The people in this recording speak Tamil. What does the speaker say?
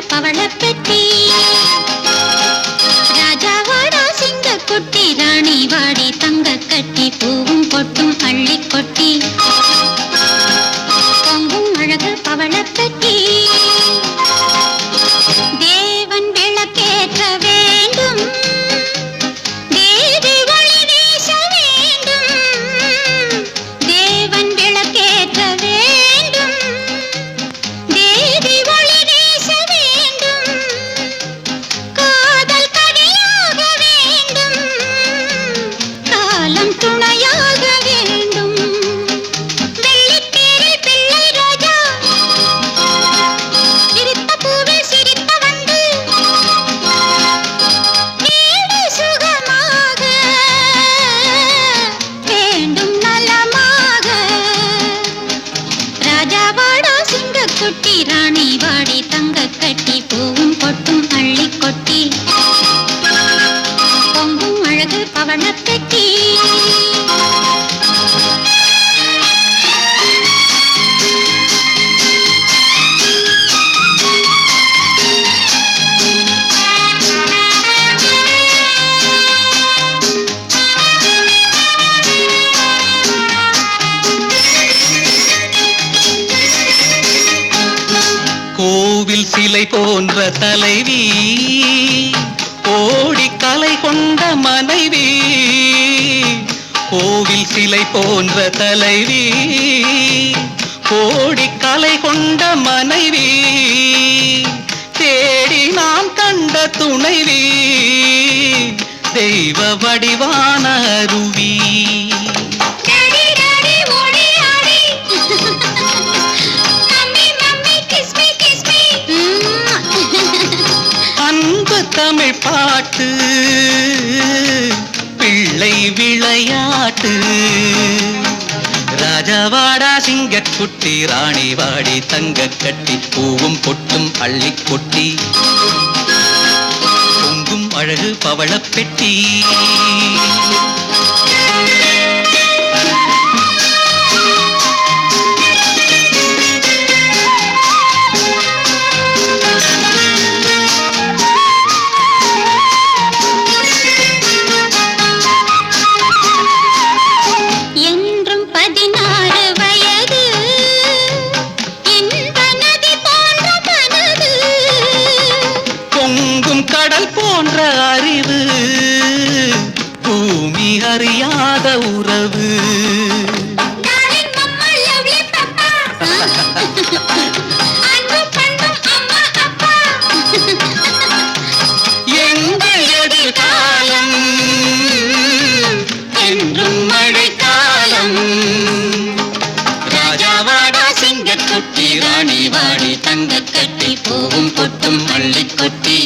பவளப்பெட்டி ராஜாவாடா சிங்கக்குட்டி ராணி வாடி தங்க கட்டி பூவும் பொட்டும் அள்ளி கொட்டி பொங்கும் அழகு பவளப்பெட்டி தேவன் விளக்கேற்ற வேண்டும் தேவி ஒளி வீச வேண்டும் தேவன் விளக்கேற்ற வேண்டும் தேவி ஒளி வீச வேண்டும் காதல் கவியாக வேண்டும் காலம் துணையாக வேண்டும் வெள்ளித்தேரில் பிள்ளை ரோஜா சிரித்த பூவில் சிரித்த வந்து வீடு சுகமாக வேண்டும் நலமாக ராஜாவாடா சிங்கக்குட்டி ராணி வாடி தங்க கட்டி பூவும் பொட்டும் அள்ளி கொட்டி பொங்கும் அழகு பவளப்பெட்டி கோவில் சிலை போன்ற தலைவி கோடி கலை கொண்ட மனைவி கோவில் சிலை போன்ற தலைவி கோடி கலை கொண்ட மனைவி தேடி நாம் கண்ட துணைவி தெய்வ வடிவான அருவி தமிழ் பாட்டு பிள்ளை விளையாட்டு ராஜாவாடா சிங்கக்குட்டி ராணி வாடி தங்க கட்டி பூவும் பொட்டும் அள்ளி கொட்டி பொங்கும் அழகு பவளப்பெட்டி கடல் போன்ற அறிவு பூமி அறியாத உறவு எங்கள் எதிர்காலம் என்றும் மழைக்காலம் ராஜாவாடா சிங்கக்குட்டி ராணி வாடி தங்க கட்டி பூவும் பொட்டும் அள்ளி கொட்டி